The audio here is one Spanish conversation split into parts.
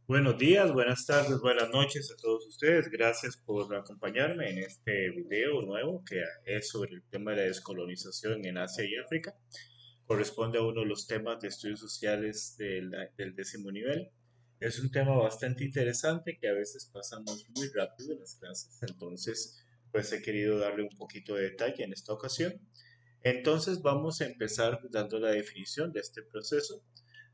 Buenos días, buenas tardes, buenas noches a todos ustedes. Gracias por acompañarme en este video nuevo que es sobre el tema de la descolonización en Asia y África. Corresponde a uno de los temas de estudios sociales del décimo nivel. Es un tema bastante interesante que a veces pasamos muy rápido en las clases, entonces pues he querido darle un poquito de detalle en esta ocasión. Entonces vamos a empezar dando la definición de este proceso.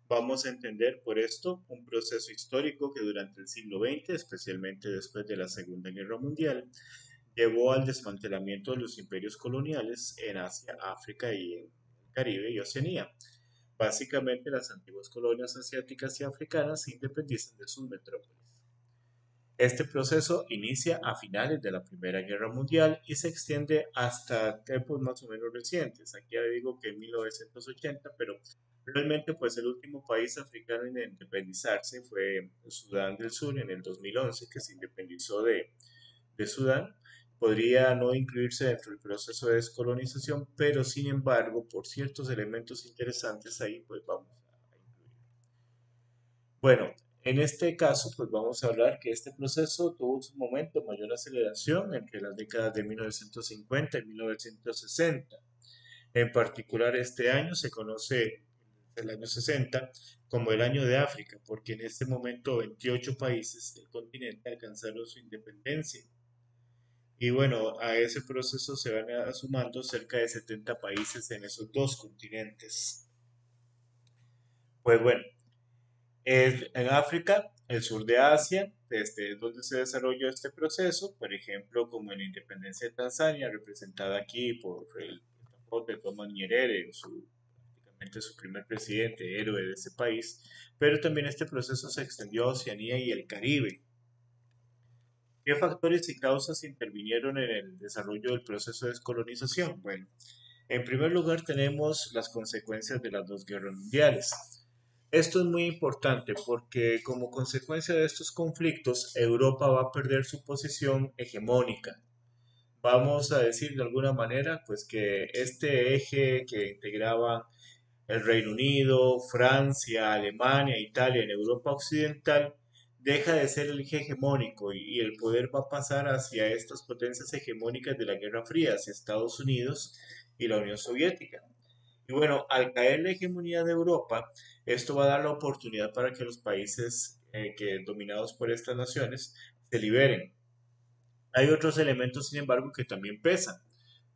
Vamos a entender por esto un proceso histórico que durante el siglo XX, especialmente después de la Segunda Guerra Mundial, llevó al desmantelamiento de los imperios coloniales en Asia, África y en el Caribe y Oceanía. Básicamente, las antiguas colonias asiáticas y africanas se independizan de sus metrópolis. Este proceso inicia a finales de la Primera Guerra Mundial y se extiende hasta tiempos más o menos recientes. Aquí ya digo que en 1980, pero realmente pues el último país africano en independizarse fue Sudán del Sur en el 2011, que se independizó de Sudán. Podría no incluirse dentro del proceso de descolonización, pero sin embargo, por ciertos elementos interesantes ahí, pues vamos a incluir. Bueno, en este caso, pues vamos a hablar que este proceso tuvo su momento de mayor aceleración entre las décadas de 1950 y 1960. En particular, este año se conoce el año 60 como el año de África, porque en este momento 28 países del continente alcanzaron su independencia. Y bueno, a ese proceso se van sumando cerca de 70 países en esos dos continentes. Pues bueno, en África, el sur de Asia, este es donde se desarrolló este proceso, por ejemplo, como en la independencia de Tanzania, representada aquí por el de Thomas Nyerere, prácticamente su primer presidente, héroe de ese país, pero también este proceso se extendió a Oceanía y el Caribe. ¿Qué factores y causas intervinieron en el desarrollo del proceso de descolonización? Bueno, en primer lugar tenemos las consecuencias de las dos guerras mundiales. Esto es muy importante porque como consecuencia de estos conflictos, Europa va a perder su posición hegemónica. Vamos a decir de alguna manera, pues que este eje que integraba el Reino Unido, Francia, Alemania, Italia en Europa Occidental, deja de ser el eje hegemónico y el poder va a pasar hacia estas potencias hegemónicas de la Guerra Fría, hacia Estados Unidos y la Unión Soviética. Y bueno, al caer la hegemonía de Europa, esto va a dar la oportunidad para que los países dominados por estas naciones se liberen. Hay otros elementos, sin embargo, que también pesan.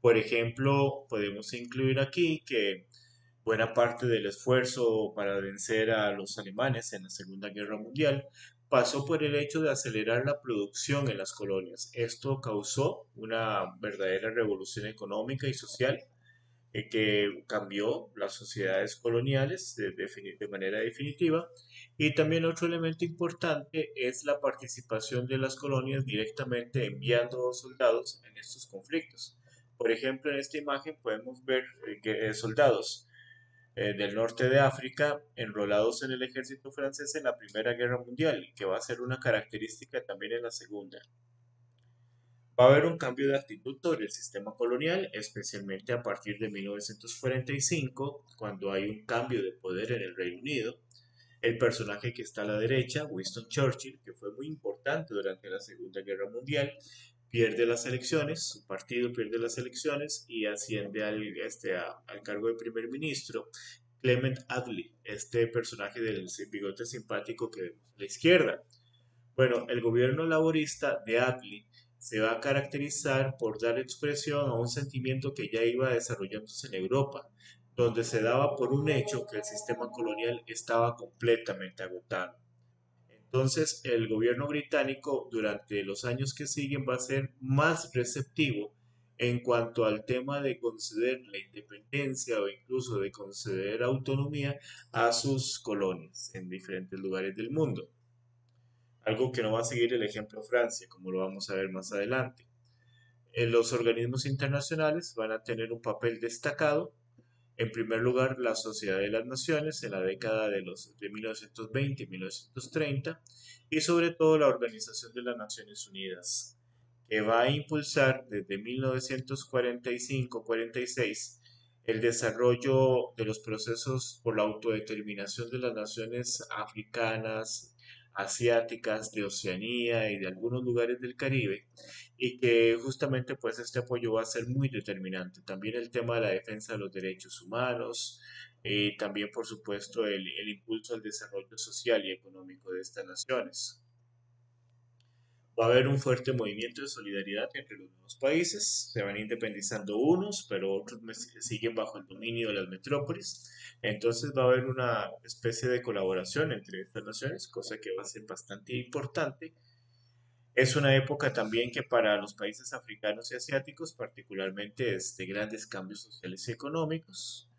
Por ejemplo, podemos incluir aquí que buena parte del esfuerzo para vencer a los alemanes en la Segunda Guerra Mundial pasó por el hecho de acelerar la producción en las colonias. Esto causó una verdadera revolución económica y social que cambió las sociedades coloniales de manera definitiva. Y también otro elemento importante es la participación de las colonias directamente enviando soldados en estos conflictos. Por ejemplo, en esta imagen podemos ver soldados del norte de África enrolados en el ejército francés en la Primera Guerra Mundial, que va a ser una característica también en la Segunda. Va a haber un cambio de actitud sobre el sistema colonial, especialmente a partir de 1945, cuando hay un cambio de poder en el Reino Unido. El personaje que está a la derecha, Winston Churchill, que fue muy importante durante la Segunda Guerra Mundial, pierde las elecciones, su partido pierde las elecciones y asciende al cargo de primer ministro Clement Attlee, este personaje del bigote simpático que vemos a la izquierda. Bueno, el gobierno laborista de Attlee se va a caracterizar por dar expresión a un sentimiento que ya iba desarrollándose en Europa, donde se daba por un hecho que el sistema colonial estaba completamente agotado. Entonces, el gobierno británico durante los años que siguen va a ser más receptivo en cuanto al tema de conceder la independencia o incluso de conceder autonomía a sus colonias en diferentes lugares del mundo. Algo que no va a seguir el ejemplo Francia, como lo vamos a ver más adelante. Los organismos internacionales van a tener un papel destacado. En primer lugar, la Sociedad de las Naciones en la década de 1920 y 1930 y sobre todo la Organización de las Naciones Unidas, que va a impulsar desde 1945-46 el desarrollo de los procesos por la autodeterminación de las naciones africanas, asiáticas, de Oceanía y de algunos lugares del Caribe, y que justamente pues este apoyo va a ser muy determinante. También el tema de la defensa de los derechos humanos y también por supuesto el impulso al desarrollo social y económico de estas naciones. Va a haber un fuerte movimiento de solidaridad entre los nuevos países, se van independizando unos, pero otros siguen bajo el dominio de las metrópolis. Entonces va a haber una especie de colaboración entre estas naciones, cosa que va a ser bastante importante. Es una época también que para los países africanos y asiáticos particularmente es de grandes cambios sociales y económicos,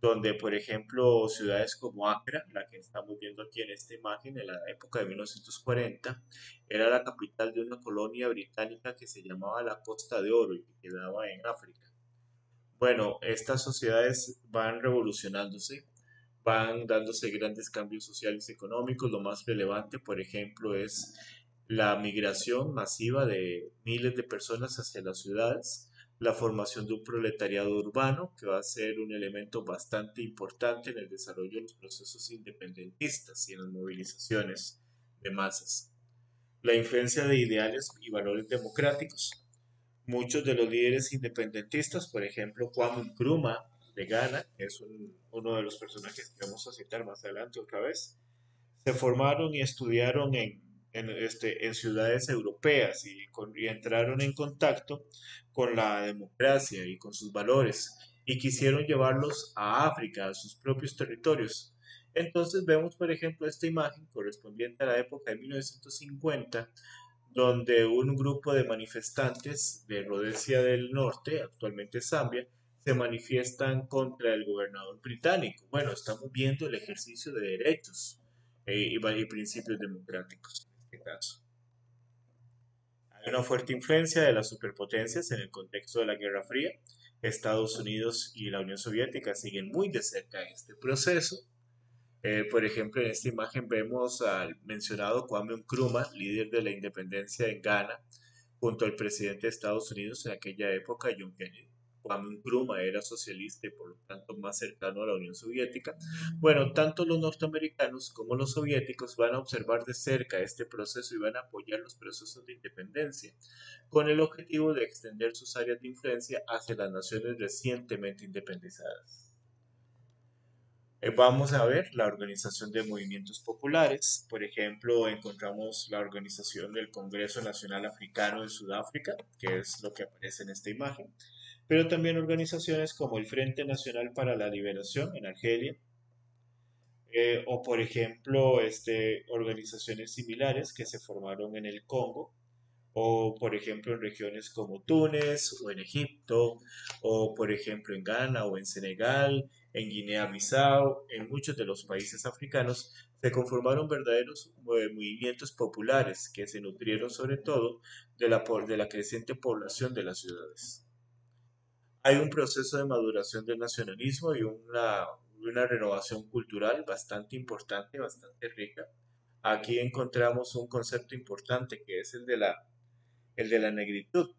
donde por ejemplo ciudades como Accra, la que estamos viendo aquí en esta imagen, en la época de 1940, era la capital de una colonia británica que se llamaba la Costa de Oro y que quedaba en África. Bueno, estas sociedades van revolucionándose, van dándose grandes cambios sociales y económicos. Lo más relevante, por ejemplo, es la migración masiva de miles de personas hacia las ciudades, la formación de un proletariado urbano, que va a ser un elemento bastante importante en el desarrollo de los procesos independentistas y en las movilizaciones de masas. La influencia de ideales y valores democráticos. Muchos de los líderes independentistas, por ejemplo, Kwame Nkrumah de Ghana, es uno de los personajes que vamos a citar más adelante otra vez, se formaron y estudiaron en ciudades europeas y entraron en contacto con la democracia y con sus valores y quisieron llevarlos a África, a sus propios territorios. Entonces vemos, por ejemplo, esta imagen correspondiente a la época de 1950, donde un grupo de manifestantes de Rhodesia del Norte, actualmente Zambia, se manifiestan contra el gobernador británico. Bueno, estamos viendo el ejercicio de derechos y principios democráticos en este caso. Hay una fuerte influencia de las superpotencias en el contexto de la Guerra Fría. Estados Unidos y la Unión Soviética siguen muy de cerca este proceso. Por ejemplo, en esta imagen vemos al mencionado Kwame Nkrumah, líder de la independencia en Ghana, junto al presidente de Estados Unidos en aquella época, John Kennedy. Kwame Nkrumah era socialista y por lo tanto más cercano a la Unión Soviética. Bueno, tanto los norteamericanos como los soviéticos van a observar de cerca este proceso y van a apoyar los procesos de independencia, con el objetivo de extender sus áreas de influencia hacia las naciones recientemente independizadas. Vamos a ver la organización de movimientos populares. Por ejemplo, encontramos la organización del Congreso Nacional Africano de Sudáfrica, que es lo que aparece en esta imagen, pero también organizaciones como el Frente Nacional para la Liberación en Argelia, o por ejemplo, organizaciones similares que se formaron en el Congo, o por ejemplo en regiones como Túnez o en Egipto, o por ejemplo en Ghana o en Senegal, en Guinea-Bissau, en muchos de los países africanos, se conformaron verdaderos movimientos populares que se nutrieron sobre todo de la creciente población de las ciudades. Hay un proceso de maduración del nacionalismo y una renovación cultural bastante importante, bastante rica. Aquí encontramos un concepto importante que es el de la negritud.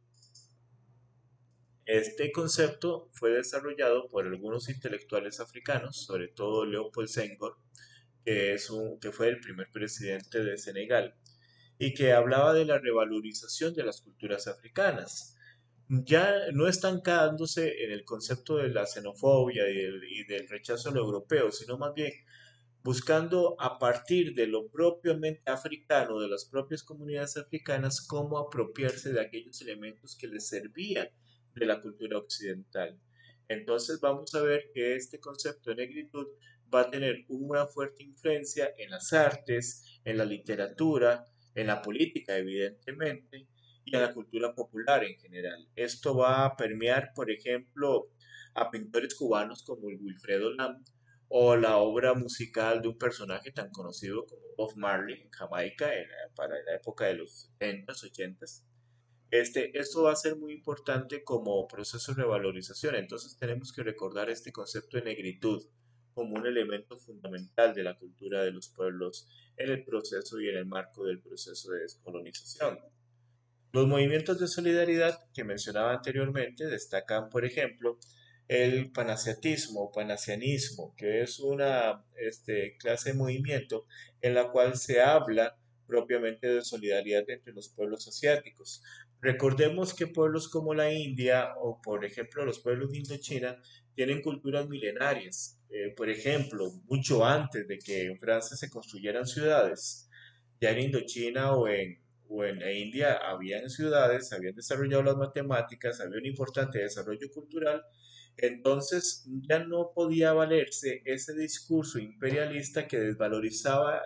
Este concepto fue desarrollado por algunos intelectuales africanos, sobre todo Leopold Senghor, que fue el primer presidente de Senegal, y que hablaba de la revalorización de las culturas africanas, ya no estancándose en el concepto de la xenofobia y del rechazo a lo europeo, sino más bien buscando a partir de lo propiamente africano, de las propias comunidades africanas, cómo apropiarse de aquellos elementos que les servían de la cultura occidental. Entonces vamos a ver que este concepto de negritud va a tener una fuerte influencia en las artes, en la literatura, en la política, evidentemente, y en la cultura popular en general. Esto va a permear, por ejemplo, a pintores cubanos como el Wilfredo Lam, o la obra musical de un personaje tan conocido como Bob Marley en Jamaica para la época de los 70s, 80s. Esto va a ser muy importante como proceso de revalorización, entonces tenemos que recordar este concepto de negritud como un elemento fundamental de la cultura de los pueblos en el proceso y en el marco del proceso de descolonización. Los movimientos de solidaridad que mencionaba anteriormente destacan, por ejemplo, el panasiatismo o panasianismo, que es una clase de movimiento en la cual se habla propiamente de solidaridad entre los pueblos asiáticos. Recordemos que pueblos como la India o, por ejemplo, los pueblos de Indochina tienen culturas milenarias. Por ejemplo, mucho antes de que en Francia se construyeran ciudades, ya en Indochina o en India habían ciudades, habían desarrollado las matemáticas, había un importante desarrollo cultural. Entonces ya no podía valerse ese discurso imperialista que desvalorizaba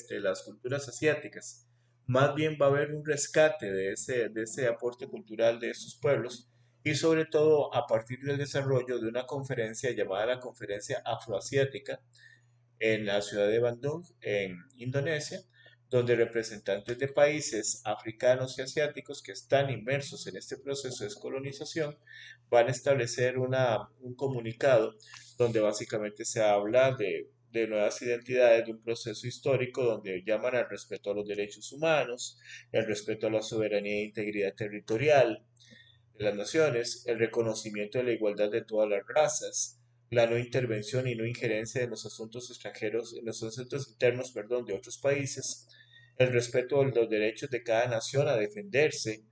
las culturas asiáticas. Más bien va a haber un rescate de ese aporte cultural de estos pueblos y sobre todo a partir del desarrollo de una conferencia llamada la Conferencia Afroasiática en la ciudad de Bandung, en Indonesia, donde representantes de países africanos y asiáticos que están inmersos en este proceso de descolonización van a establecer un comunicado donde básicamente se habla de nuevas identidades, de un proceso histórico donde llaman al respeto a los derechos humanos, el respeto a la soberanía e integridad territorial, de las naciones, el reconocimiento de la igualdad de todas las razas, la no intervención y no injerencia en los asuntos extranjeros, en los asuntos internos, perdón, de otros países, el respeto de los derechos de cada nación a defenderse,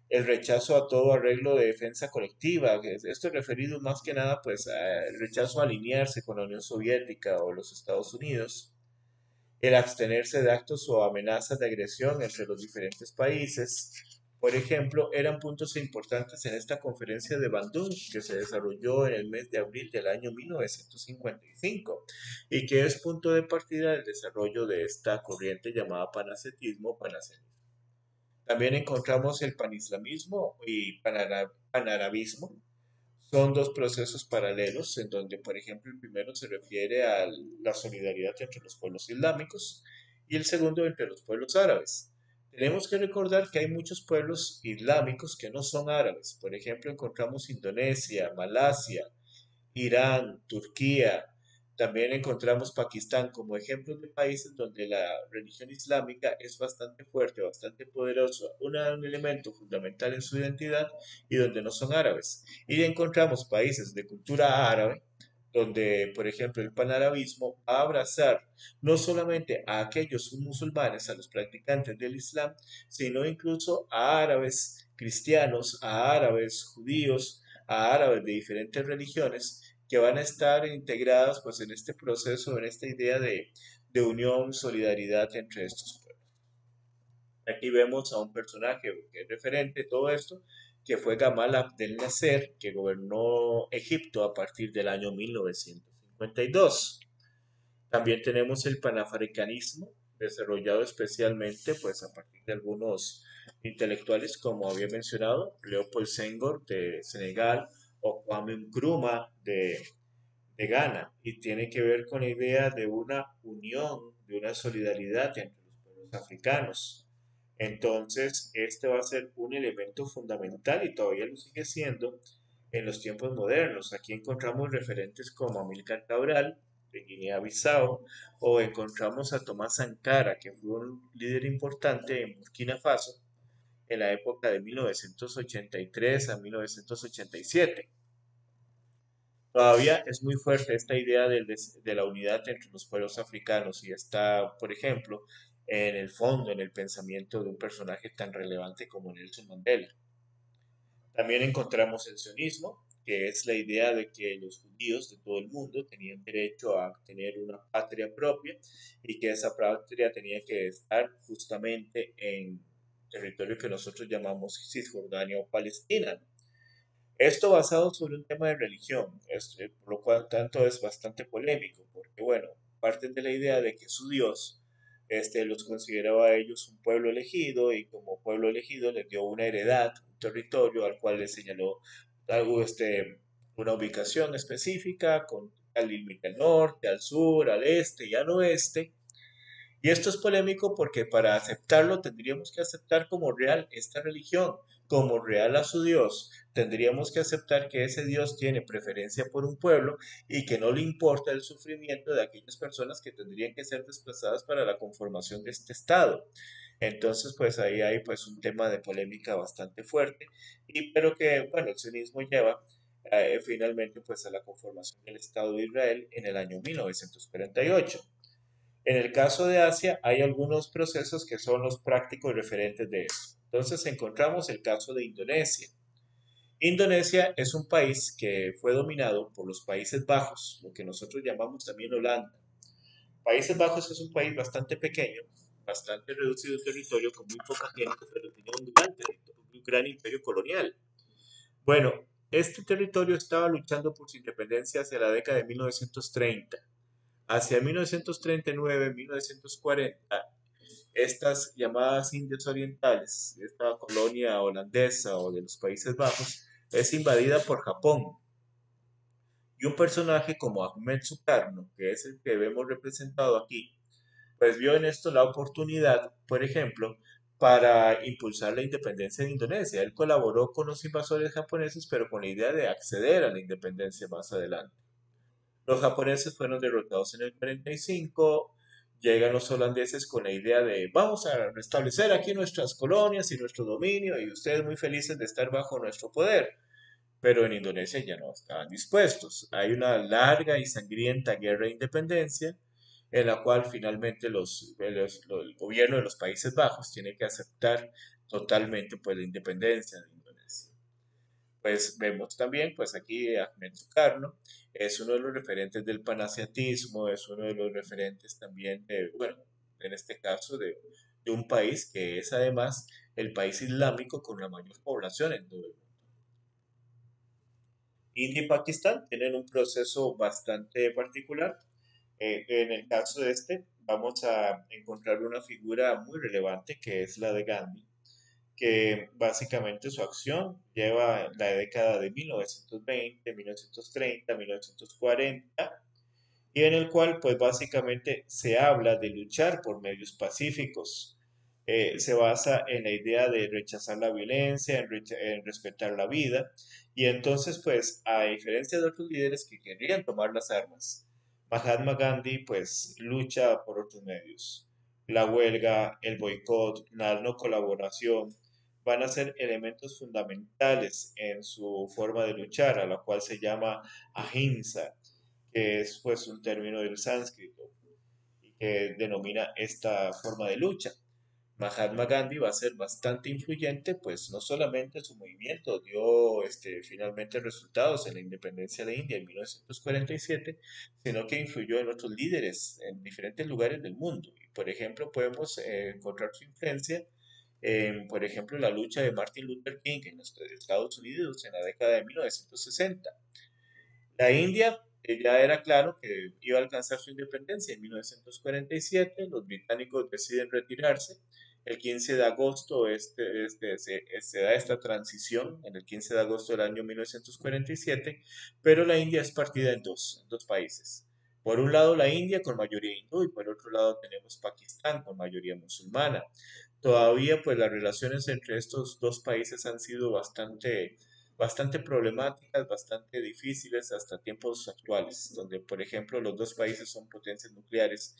el rechazo a todo arreglo de defensa colectiva, esto es referido más que nada pues al rechazo a alinearse con la Unión Soviética o los Estados Unidos, el abstenerse de actos o amenazas de agresión entre los diferentes países. Por ejemplo, eran puntos importantes en esta conferencia de Bandung que se desarrolló en el mes de abril del año 1955 y que es punto de partida del desarrollo de esta corriente llamada panacetismo o panacenismo. También encontramos el panislamismo y panarabismo. Son dos procesos paralelos en donde, por ejemplo, el primero se refiere a la solidaridad entre los pueblos islámicos y el segundo entre los pueblos árabes. Tenemos que recordar que hay muchos pueblos islámicos que no son árabes. Por ejemplo, encontramos Indonesia, Malasia, Irán, Turquía. También encontramos Pakistán como ejemplos de países donde la religión islámica es bastante fuerte, bastante poderosa, un elemento fundamental en su identidad y donde no son árabes. Y encontramos países de cultura árabe donde, por ejemplo, el panarabismo va a abrazar no solamente a aquellos musulmanes, a los practicantes del Islam, sino incluso a árabes cristianos, a árabes judíos, a árabes de diferentes religiones que van a estar integradas pues en este proceso, en esta idea de unión, solidaridad entre estos pueblos. Aquí vemos a un personaje que es referente de todo esto, que fue Gamal Abdel Nasser, que gobernó Egipto a partir del año 1952. También tenemos el panafricanismo, desarrollado especialmente pues a partir de algunos intelectuales, como había mencionado, Leopold Senghor de Senegal o Kwame Nkrumah de Ghana, y tiene que ver con la idea de una unión, de una solidaridad entre los pueblos africanos. Entonces, este va a ser un elemento fundamental y todavía lo sigue siendo en los tiempos modernos. Aquí encontramos referentes como Amílcar Cabral, de Guinea-Bissau, o encontramos a Tomás Sankara, que fue un líder importante en Burkina Faso en la época de 1983 a 1987. Todavía es muy fuerte esta idea de la unidad entre los pueblos africanos y está, por ejemplo, en el fondo, en el pensamiento de un personaje tan relevante como Nelson Mandela. También encontramos el sionismo, que es la idea de que los judíos de todo el mundo tenían derecho a tener una patria propia y que esa patria tenía que estar justamente en territorio que nosotros llamamos Cisjordania o Palestina. Esto basado sobre un tema de religión, por lo cual tanto es bastante polémico, porque bueno, parten de la idea de que su Dios los consideraba a ellos un pueblo elegido y como pueblo elegido les dio una heredad, un territorio al cual les señaló algo, una ubicación específica con al límite al norte, al sur, al este y al oeste. Y esto es polémico porque para aceptarlo tendríamos que aceptar como real esta religión, como real a su Dios. Tendríamos que aceptar que ese Dios tiene preferencia por un pueblo y que no le importa el sufrimiento de aquellas personas que tendrían que ser desplazadas para la conformación de este Estado. Entonces, pues ahí hay pues un tema de polémica bastante fuerte, pero que, bueno, el sionismo lleva finalmente pues a la conformación del Estado de Israel en el año 1948. En el caso de Asia hay algunos procesos que son los prácticos referentes de esto. Entonces encontramos el caso de Indonesia. Indonesia es un país que fue dominado por los Países Bajos, lo que nosotros llamamos también Holanda. Países Bajos es un país bastante pequeño, bastante reducido en territorio, con muy poca gente, pero tenía un gran imperio colonial. Bueno, este territorio estaba luchando por su independencia hacia la década de 1930. Hacia 1939, 1940, estas llamadas Indias Orientales, esta colonia holandesa o de los Países Bajos, es invadida por Japón. Y un personaje como Ahmed Sukarno, que es el que vemos representado aquí, pues vio en esto la oportunidad, por ejemplo, para impulsar la independencia de Indonesia. Él colaboró con los invasores japoneses, pero con la idea de acceder a la independencia más adelante. Los japoneses fueron derrotados en el 45, llegan los holandeses con la idea de vamos a restablecer aquí nuestras colonias y nuestro dominio y ustedes muy felices de estar bajo nuestro poder. Pero en Indonesia ya no estaban dispuestos. Hay una larga y sangrienta guerra de independencia en la cual finalmente el gobierno de los Países Bajos tiene que aceptar totalmente pues la independencia de Indonesia. Pues vemos también, pues aquí Ahmed Sukarno es uno de los referentes del panasiatismo, es uno de los referentes también de, bueno, en este caso de un país que es además el país islámico con la mayor población en todo el mundo. India y Pakistán tienen un proceso bastante particular. En el caso de este, vamos a encontrar una figura muy relevante que es la de Gandhi, que básicamente su acción lleva la década de 1920, 1930, 1940, y en el cual pues básicamente se habla de luchar por medios pacíficos. Se basa en la idea de rechazar la violencia, en respetar la vida, y entonces pues a diferencia de otros líderes que querían tomar las armas, Mahatma Gandhi pues lucha por otros medios. La huelga, el boicot, la no colaboración van a ser elementos fundamentales en su forma de luchar, a la cual se llama ahimsa, que es pues un término del sánscrito y que denomina esta forma de lucha. Mahatma Gandhi va a ser bastante influyente, pues no solamente su movimiento dio finalmente resultados en la independencia de India en 1947, sino que influyó en otros líderes en diferentes lugares del mundo. Y, por ejemplo, podemos encontrar su influencia en, por ejemplo, la lucha de Martin Luther King en los Estados Unidos en la década de 1960. La India ya era claro que iba a alcanzar su independencia en 1947, los británicos deciden retirarse, el 15 de agosto se da esta transición, en el 15 de agosto del año 1947, pero la India es partida en dos países. Por un lado la India con mayoría hindú y por otro lado tenemos Pakistán con mayoría musulmana. Todavía pues las relaciones entre estos dos países han sido bastante problemáticas, bastante difíciles hasta tiempos actuales, donde por ejemplo los dos países son potencias nucleares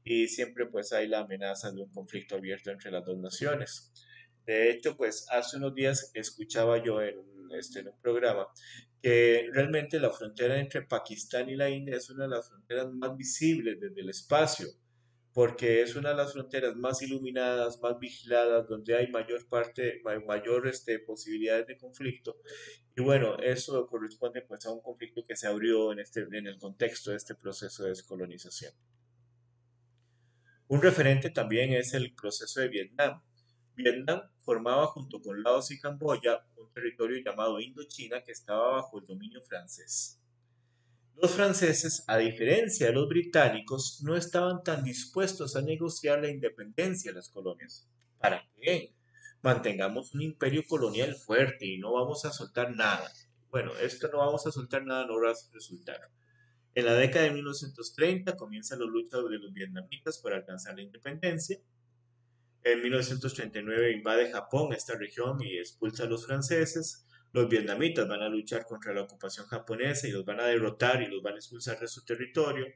y siempre pues hay la amenaza de un conflicto abierto entre las dos naciones. De hecho, pues hace unos días escuchaba yo en un programa que realmente la frontera entre Pakistán y la India es una de las fronteras más visibles desde el espacio porque es una de las fronteras más iluminadas, más vigiladas, donde hay mayor posibilidades de conflicto. Y bueno, eso corresponde pues a un conflicto que se abrió en el contexto de este proceso de descolonización. Un referente también es el proceso de Vietnam. Vietnam formaba junto con Laos y Camboya un territorio llamado Indochina que estaba bajo el dominio francés. Los franceses, a diferencia de los británicos, no estaban tan dispuestos a negociar la independencia de las colonias. ¿Para qué? Mantengamos un imperio colonial fuerte y no vamos a soltar nada. Bueno, esto no vamos a soltar nada, no va a resultar. En la década de 1930 comienzan las luchas de los vietnamitas para alcanzar la independencia. En 1939 invade Japón esta región y expulsa a los franceses. Los vietnamitas van a luchar contra la ocupación japonesa y los van a derrotar y los van a expulsar de su territorio.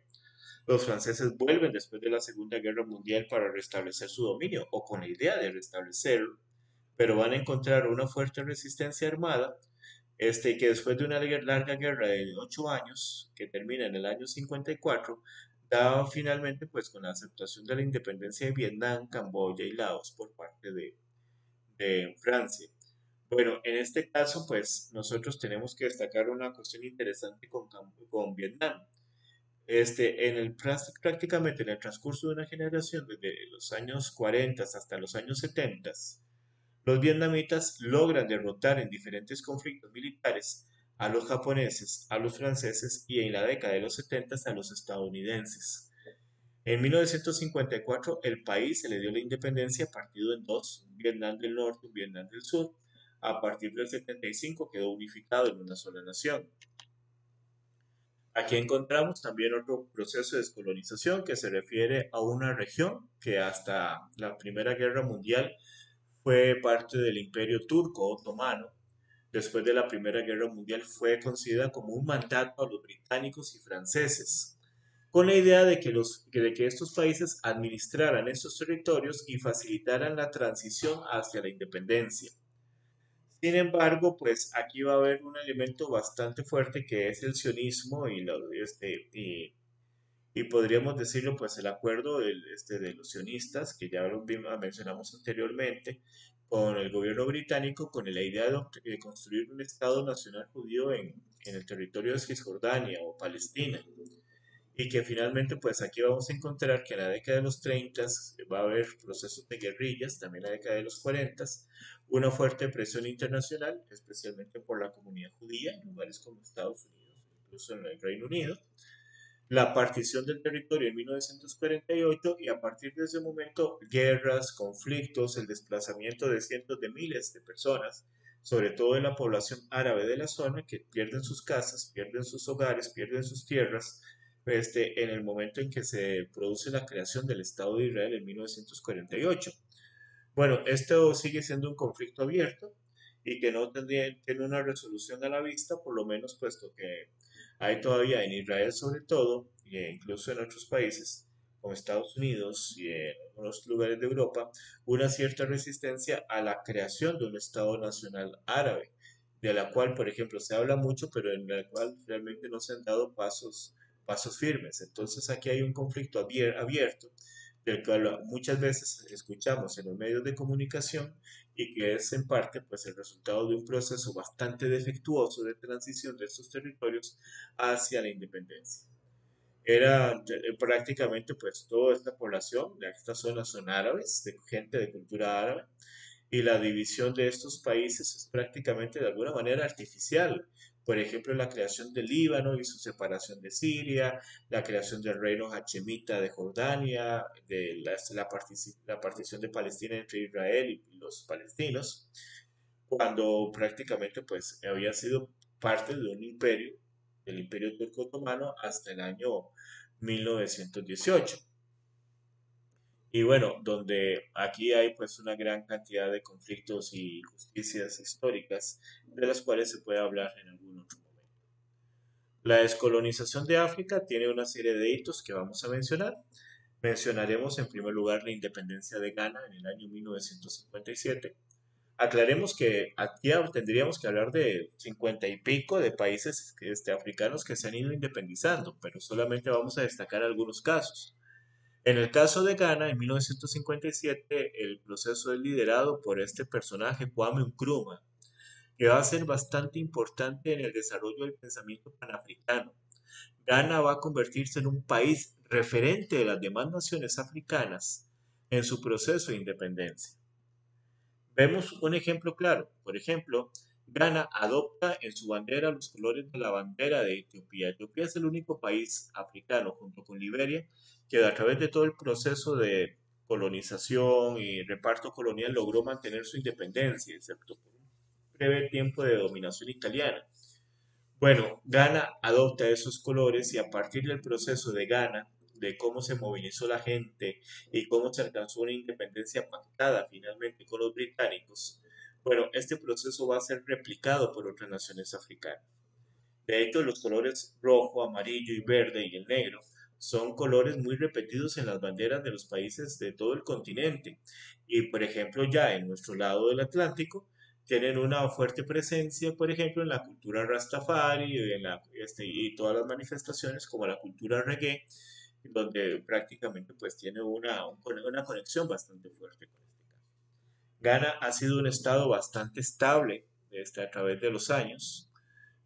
Los franceses vuelven después de la Segunda Guerra Mundial para restablecer su dominio o con la idea de restablecerlo, pero van a encontrar una fuerte resistencia armada que después de una larga guerra de 8 años, que termina en el año 54, da finalmente pues con la aceptación de la independencia de Vietnam, Camboya y Laos por parte de Francia. Bueno, en este caso, pues nosotros tenemos que destacar una cuestión interesante con Vietnam. Prácticamente en el transcurso de una generación, desde los años 40 hasta los años 70, los vietnamitas logran derrotar en diferentes conflictos militares a los japoneses, a los franceses y en la década de los 70 a los estadounidenses. En 1954 el país se le dio la independencia partido en dos, un Vietnam del Norte y un Vietnam del Sur. A partir del 75 quedó unificado en una sola nación. Aquí encontramos también otro proceso de descolonización que se refiere a una región que hasta la Primera Guerra Mundial fue parte del Imperio Turco Otomano. Después de la Primera Guerra Mundial fue considerada como un mandato a los británicos y franceses, con la idea de que estos países administraran estos territorios y facilitaran la transición hacia la independencia. Sin embargo, pues aquí va a haber un elemento bastante fuerte que es el sionismo y podríamos decirlo, pues el acuerdo de los sionistas, que ya mencionamos anteriormente, con el gobierno británico, con la idea de construir un Estado nacional judío en el territorio de Cisjordania o Palestina. Y que finalmente, pues aquí vamos a encontrar que en la década de los 30 va a haber procesos de guerrillas, también en la década de los 40, una fuerte presión internacional, especialmente por la comunidad judía en lugares como Estados Unidos, incluso en el Reino Unido, la partición del territorio en 1948 y a partir de ese momento guerras, conflictos, el desplazamiento de cientos de miles de personas, sobre todo de la población árabe de la zona, que pierden sus casas, pierden sus hogares, pierden sus tierras, en el momento en que se produce la creación del Estado de Israel en 1948. Bueno, esto sigue siendo un conflicto abierto y que no tiene una resolución a la vista, por lo menos puesto que hay todavía en Israel sobre todo, e incluso en otros países como Estados Unidos y en algunos lugares de Europa, una cierta resistencia a la creación de un Estado nacional árabe, de la cual, por ejemplo, se habla mucho, pero en la cual realmente no se han dado pasos firmes. Entonces aquí hay un conflicto abierto del cual muchas veces escuchamos en los medios de comunicación y que es en parte pues el resultado de un proceso bastante defectuoso de transición de estos territorios hacia la independencia. Era prácticamente pues toda esta población de estas zonas son árabes, de gente de cultura árabe, y la división de estos países es prácticamente de alguna manera artificial. Por ejemplo, la creación del Líbano y su separación de Siria, la creación del reino hachemita de Jordania, la partición de Palestina entre Israel y los palestinos, cuando prácticamente pues había sido parte de un imperio, el imperio turco otomano, hasta el año 1918. Y bueno, donde aquí hay pues una gran cantidad de conflictos y justicias históricas de las cuales se puede hablar en algún otro momento. La descolonización de África tiene una serie de hitos que vamos a mencionar. Mencionaremos en primer lugar la independencia de Ghana en el año 1957. Aclaremos que aquí tendríamos que hablar de 50 y pico de países africanos que se han ido independizando, pero solamente vamos a destacar algunos casos. En el caso de Ghana, en 1957, el proceso es liderado por este personaje, Kwame Nkrumah, que va a ser bastante importante en el desarrollo del pensamiento panafricano. Ghana va a convertirse en un país referente de las demás naciones africanas en su proceso de independencia. Vemos un ejemplo claro. Por ejemplo, Ghana adopta en su bandera los colores de la bandera de Etiopía. Etiopía es el único país africano, junto con Liberia, que a través de todo el proceso de colonización y reparto colonial logró mantener su independencia, excepto por un breve tiempo de dominación italiana. Bueno, Ghana adopta esos colores y a partir del proceso de Ghana, de cómo se movilizó la gente y cómo se alcanzó una independencia pactada finalmente con los británicos, bueno, este proceso va a ser replicado por otras naciones africanas. De hecho, los colores rojo, amarillo y verde y el negro son colores muy repetidos en las banderas de los países de todo el continente. Y, por ejemplo, ya en nuestro lado del Atlántico, tienen una fuerte presencia, por ejemplo, en la cultura Rastafari y todas las manifestaciones como la cultura reggae, donde prácticamente pues tiene una conexión bastante fuerte con este caso. Ghana ha sido un estado bastante estable a través de los años,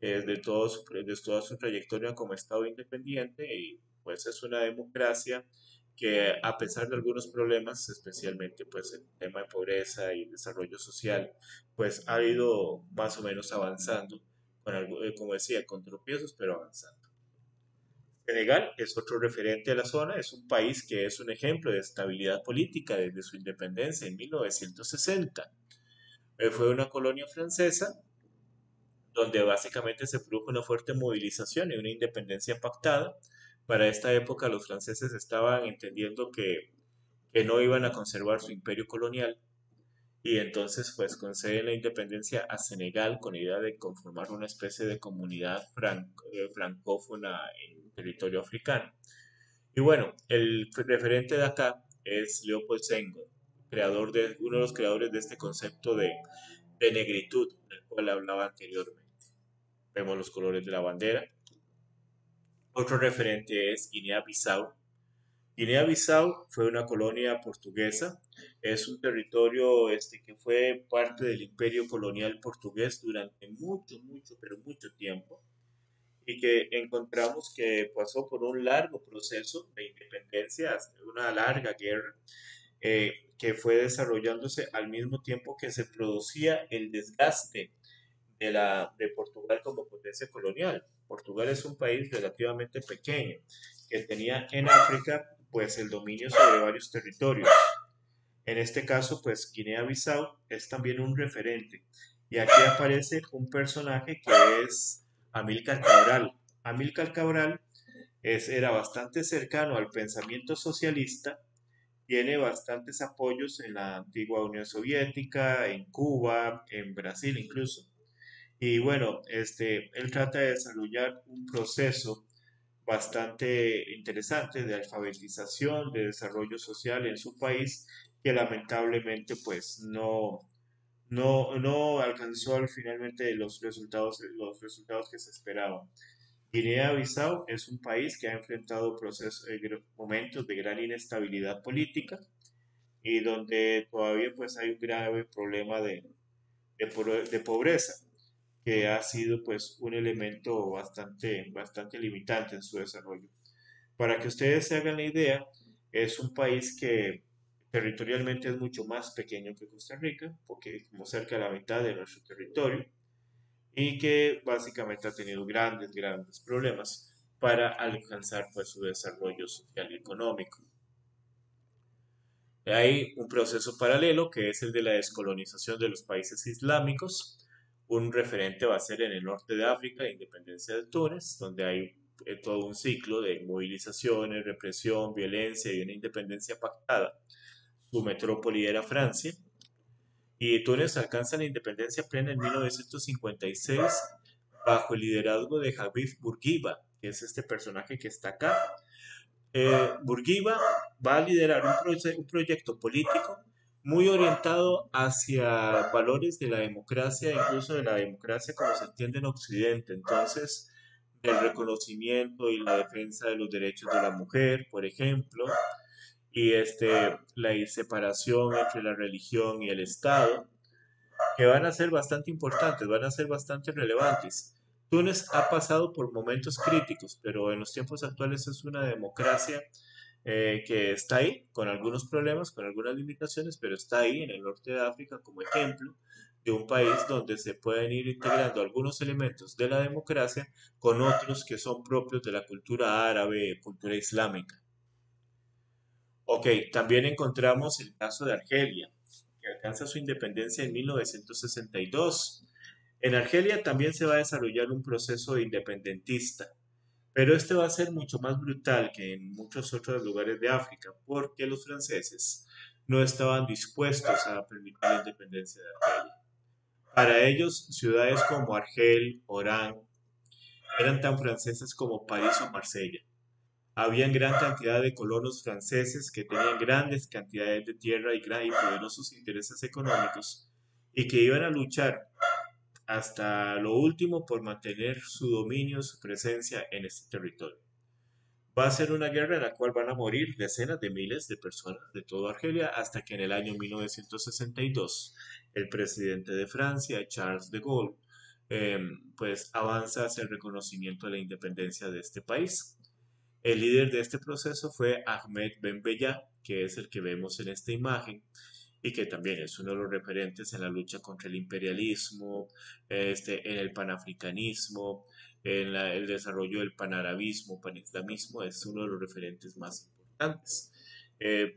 de toda su trayectoria como estado independiente, y pues es una democracia que, a pesar de algunos problemas, especialmente pues el tema de pobreza y desarrollo social, pues ha ido más o menos avanzando, como decía, con tropiezos, pero avanzando. Senegal es otro referente de la zona, es un país que es un ejemplo de estabilidad política desde su independencia en 1960. Fue una colonia francesa donde básicamente se produjo una fuerte movilización y una independencia pactada. Para esta época los franceses estaban entendiendo que no iban a conservar su imperio colonial, y entonces pues conceden la independencia a Senegal con la idea de conformar una especie de comunidad francófona en territorio africano. Y bueno, el referente de acá es Leopold Senghor, uno de los creadores de este concepto de negritud, del cual hablaba anteriormente. Vemos los colores de la bandera. Otro referente es Guinea-Bissau. Guinea-Bissau fue una colonia portuguesa, es un territorio que fue parte del imperio colonial portugués durante mucho, mucho, pero mucho tiempo, y que encontramos que pasó por un largo proceso de independencia, una larga guerra, que fue desarrollándose al mismo tiempo que se producía el desgaste de Portugal como potencia colonial. Portugal es un país relativamente pequeño que tenía en África pues el dominio sobre varios territorios. En este caso pues Guinea-Bissau es también un referente, y aquí aparece un personaje que es Amílcar Cabral. Amílcar Cabral era bastante cercano al pensamiento socialista, tiene bastantes apoyos en la antigua Unión Soviética, en Cuba, en Brasil incluso. Y bueno, él trata de desarrollar un proceso bastante interesante de alfabetización, de desarrollo social en su país, que lamentablemente pues no alcanzó finalmente los resultados que se esperaban. Guinea-Bissau es un país que ha enfrentado momentos de gran inestabilidad política, y donde todavía pues hay un grave problema de pobreza, que ha sido pues un elemento bastante limitante en su desarrollo. Para que ustedes se hagan la idea, es un país que territorialmente es mucho más pequeño que Costa Rica, porque es como cerca de la mitad de nuestro territorio, y que básicamente ha tenido grandes problemas para alcanzar pues su desarrollo social y económico. Hay un proceso paralelo que es el de la descolonización de los países islámicos. Un referente va a ser en el norte de África, la independencia de Túnez, donde hay todo un ciclo de movilizaciones, represión, violencia y una independencia pactada. Su metrópoli era Francia, y Túnez alcanza la independencia plena en 1956 bajo el liderazgo de Habib Bourguiba, que es este personaje que está acá. Bourguiba va a liderar un proyecto político muy orientado hacia valores de la democracia, incluso de la democracia como se entiende en Occidente. Entonces, del reconocimiento y la defensa de los derechos de la mujer, por ejemplo, y la separación entre la religión y el Estado, que van a ser bastante importantes, van a ser bastante relevantes. Túnez ha pasado por momentos críticos, pero en los tiempos actuales es una democracia que está ahí, con algunos problemas, con algunas limitaciones, pero está ahí en el norte de África como ejemplo de un país donde se pueden ir integrando algunos elementos de la democracia con otros que son propios de la cultura árabe, cultura islámica. Ok, también encontramos el caso de Argelia, que alcanza su independencia en 1962. En Argelia también se va a desarrollar un proceso independentista, pero este va a ser mucho más brutal que en muchos otros lugares de África, porque los franceses no estaban dispuestos a permitir la independencia de Argelia. Para ellos, ciudades como Argel, Orán, eran tan francesas como París o Marsella. Habían gran cantidad de colonos franceses que tenían grandes cantidades de tierra y poderosos intereses económicos, y que iban a luchar hasta lo último por mantener su dominio, su presencia en este territorio. Va a ser una guerra en la cual van a morir decenas de miles de personas de toda Argelia hasta que en el año 1962 el presidente de Francia, Charles de Gaulle, eh, pues avanza hacia el reconocimiento de la independencia de este país. El líder de este proceso fue Ahmed Ben Bella, que es el que vemos en esta imagen y que también es uno de los referentes en la lucha contra el imperialismo, en el panafricanismo, el desarrollo del panarabismo, panislamismo, es uno de los referentes más importantes.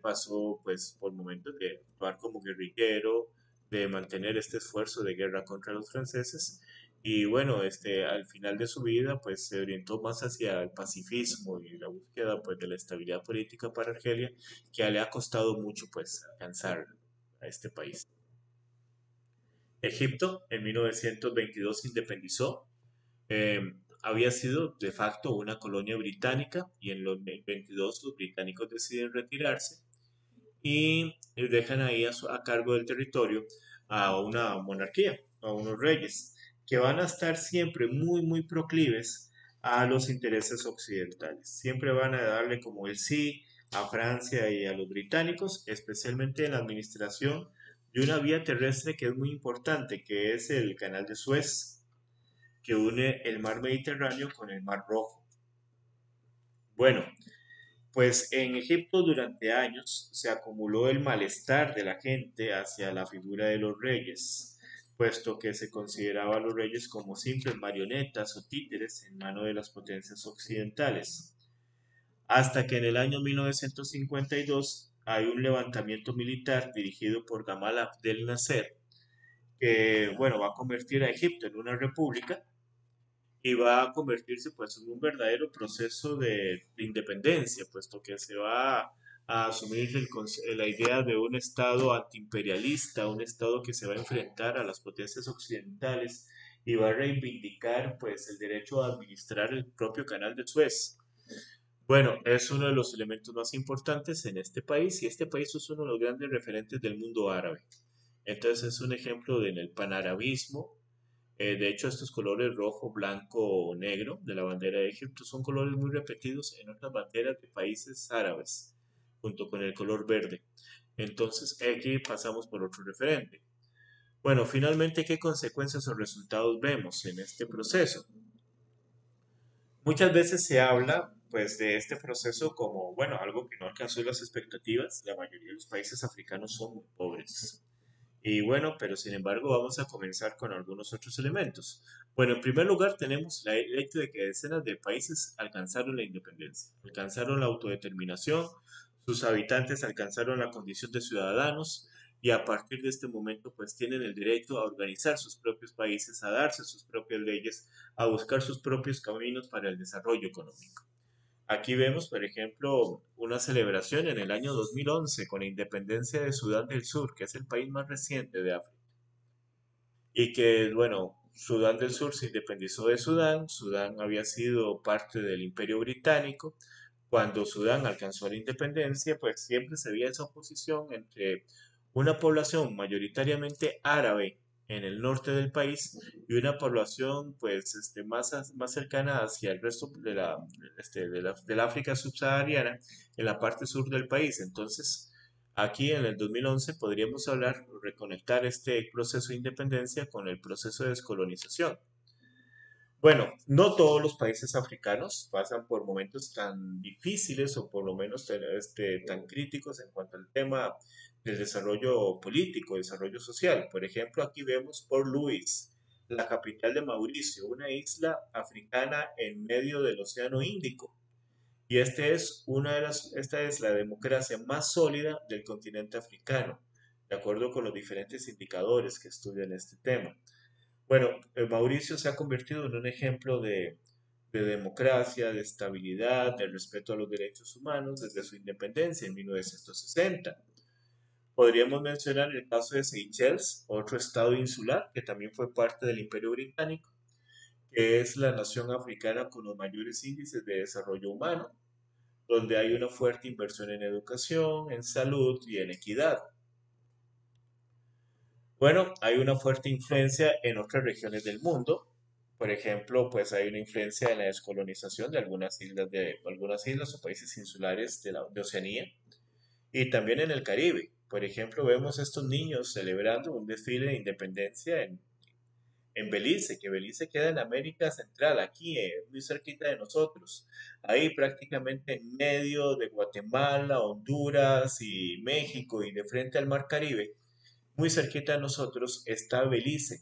Pasó pues por momentos de actuar como guerrillero, de mantener este esfuerzo de guerra contra los franceses y bueno, al final de su vida, pues se orientó más hacia el pacifismo y la búsqueda, pues, de la estabilidad política para Argelia, que le ha costado mucho, pues, alcanzar a este país. Egipto en 1922 se independizó. eh, Había sido de facto una colonia británica y en los 22 los británicos deciden retirarse y dejan ahí a cargo del territorio a una monarquía, a unos reyes, que van a estar siempre muy proclives a los intereses occidentales. Siempre van a darle como el sí a Francia y a los británicos, especialmente en la administración de una vía terrestre que es muy importante, que es el Canal de Suez, que une el mar Mediterráneo con el mar Rojo. Bueno, pues en Egipto durante años se acumuló el malestar de la gente hacia la figura de los reyes, puesto que se consideraba a los reyes como simples marionetas o títeres en manos de las potencias occidentales. Hasta que en el año 1952 hay un levantamiento militar dirigido por Gamal Abdel Nasser, que bueno, va a convertir a Egipto en una república y va a convertirse pues en un verdadero proceso de independencia, puesto que se va a asumir la idea de un Estado antiimperialista, un Estado que se va a enfrentar a las potencias occidentales y va a reivindicar pues el derecho a administrar el propio canal de Suez. Bueno, es uno de los elementos más importantes en este país y este país es uno de los grandes referentes del mundo árabe. Entonces es un ejemplo en el panarabismo. De hecho, estos colores rojo, blanco o negro de la bandera de Egipto son colores muy repetidos en otras banderas de países árabes, junto con el color verde. Entonces, aquí pasamos por otro referente. Bueno, finalmente, ¿qué consecuencias o resultados vemos en este proceso? Muchas veces se habla, pues, de este proceso como, bueno, algo que no alcanzó las expectativas. La mayoría de los países africanos son muy pobres. Y bueno, pero sin embargo vamos a comenzar con algunos otros elementos. Bueno, en primer lugar tenemos el hecho de que decenas de países alcanzaron la independencia, alcanzaron la autodeterminación, sus habitantes alcanzaron la condición de ciudadanos y a partir de este momento pues tienen el derecho a organizar sus propios países, a darse sus propias leyes, a buscar sus propios caminos para el desarrollo económico. Aquí vemos, por ejemplo, una celebración en el año 2011 con la independencia de Sudán del Sur, que es el país más reciente de África. Y que, bueno, Sudán del Sur se independizó de Sudán. Sudán había sido parte del Imperio Británico. Cuando Sudán alcanzó la independencia, pues siempre se veía esa oposición entre una población mayoritariamente árabe en el norte del país y una población pues más cercana hacia el resto del África subsahariana en la parte sur del país. Entonces, aquí en el 2011 podríamos hablar, reconectar este proceso de independencia con el proceso de descolonización. Bueno, no todos los países africanos pasan por momentos tan difíciles o por lo menos tan críticos en cuanto al tema del desarrollo político, desarrollo social. Por ejemplo, aquí vemos Port Louis, la capital de Mauricio, una isla africana en medio del Océano Índico. Y esta es la democracia más sólida del continente africano, de acuerdo con los diferentes indicadores que estudian este tema. Bueno, Mauricio se ha convertido en un ejemplo de democracia, de estabilidad, de respeto a los derechos humanos desde su independencia en 1960. Podríamos mencionar el caso de Seychelles, otro estado insular que también fue parte del Imperio Británico, que es la nación africana con los mayores índices de desarrollo humano, donde hay una fuerte inversión en educación, en salud y en equidad. Bueno, hay una fuerte influencia en otras regiones del mundo, Por ejemplo, pues hay una influencia en la descolonización de algunas islas o países insulares de Oceanía y también en el Caribe. Por ejemplo, vemos estos niños celebrando un desfile de independencia en Belice, que Belice queda en América Central, aquí, muy cerquita de nosotros. Ahí prácticamente en medio de Guatemala, Honduras y México y de frente al Mar Caribe, muy cerquita de nosotros está Belice,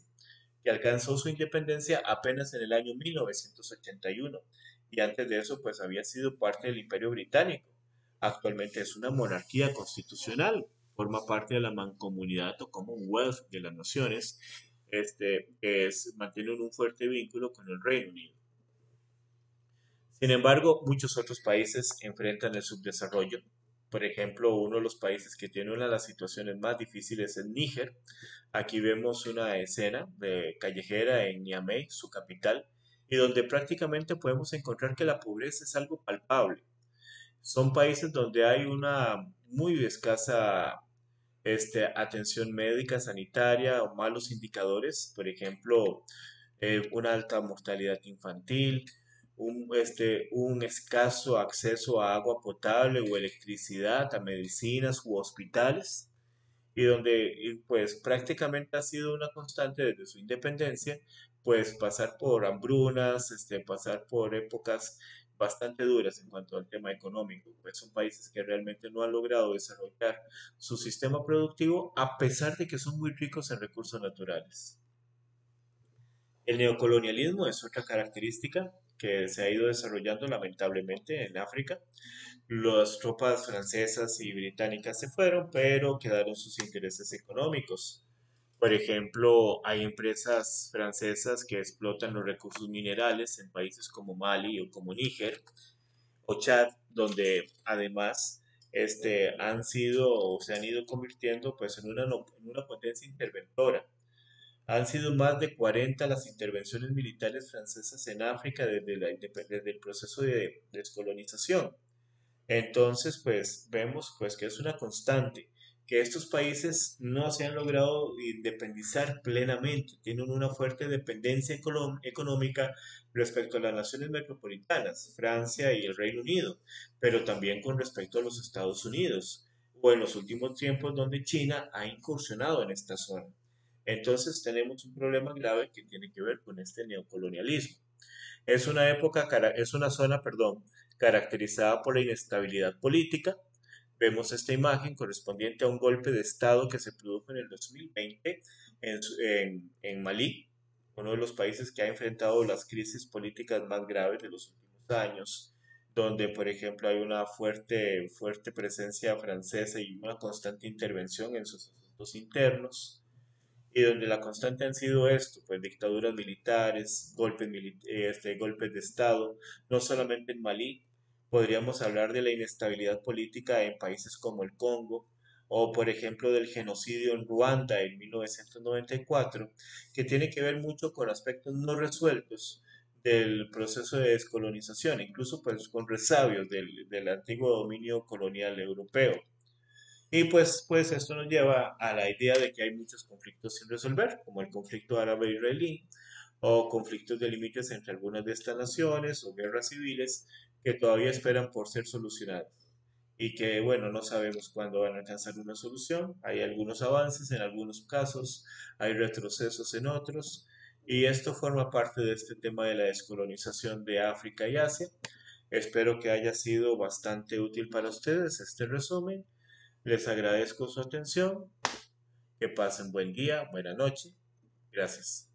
que alcanzó su independencia apenas en el año 1981 y antes de eso pues había sido parte del Imperio Británico. Actualmente es una monarquía constitucional, forma parte de la mancomunidad o Commonwealth de las naciones, mantiene un fuerte vínculo con el Reino Unido. Sin embargo, muchos otros países enfrentan el subdesarrollo. Por ejemplo, uno de los países que tiene una de las situaciones más difíciles es Níger. Aquí vemos una escena de callejera en Niamey, su capital, y donde prácticamente podemos encontrar que la pobreza es algo palpable. Son países donde hay una muy escasa atención médica, sanitaria o malos indicadores, por ejemplo, una alta mortalidad infantil, un escaso acceso a agua potable o electricidad, a medicinas u hospitales, y donde pues prácticamente ha sido una constante desde su independencia, pues pasar por hambrunas, pasar por épocas bastante duras en cuanto al tema económico, pues son países que realmente no han logrado desarrollar su sistema productivo a pesar de que son muy ricos en recursos naturales. El neocolonialismo es otra característica que se ha ido desarrollando lamentablemente en África. Las tropas francesas y británicas se fueron, pero quedaron sus intereses económicos. Por ejemplo, hay empresas francesas que explotan los recursos minerales en países como Mali o como Níger o Chad, donde además han sido o se han ido convirtiendo pues en una, en una potencia interventora. Han sido más de 40 las intervenciones militares francesas en África desde el proceso de descolonización. Entonces, pues vemos pues que es una constante, que estos países no se han logrado independizar plenamente, tienen una fuerte dependencia económica respecto a las naciones metropolitanas, Francia y el Reino Unido, pero también con respecto a los Estados Unidos, o en los últimos tiempos donde China ha incursionado en esta zona. Entonces tenemos un problema grave que tiene que ver con este neocolonialismo. Es una zona, perdón, caracterizada por la inestabilidad política. Vemos esta imagen correspondiente a un golpe de Estado que se produjo en el 2020 en Malí, uno de los países que ha enfrentado las crisis políticas más graves de los últimos años, donde, por ejemplo, hay una fuerte presencia francesa y una constante intervención en sus asuntos internos y donde la constante han sido esto, pues dictaduras militares, golpes de Estado, no solamente en Malí, podríamos hablar de la inestabilidad política en países como el Congo, o por ejemplo del genocidio en Ruanda en 1994, que tiene que ver mucho con aspectos no resueltos del proceso de descolonización, incluso pues con resabios del antiguo dominio colonial europeo. Y pues esto nos lleva a la idea de que hay muchos conflictos sin resolver, como el conflicto árabe-israelí o conflictos de límites entre algunas de estas naciones o guerras civiles que todavía esperan por ser solucionadas y que, bueno, no sabemos cuándo van a alcanzar una solución. Hay algunos avances en algunos casos, hay retrocesos en otros, y esto forma parte de este tema de la descolonización de África y Asia. Espero que haya sido bastante útil para ustedes este resumen. Les agradezco su atención. Que pasen buen día, buena noche. Gracias.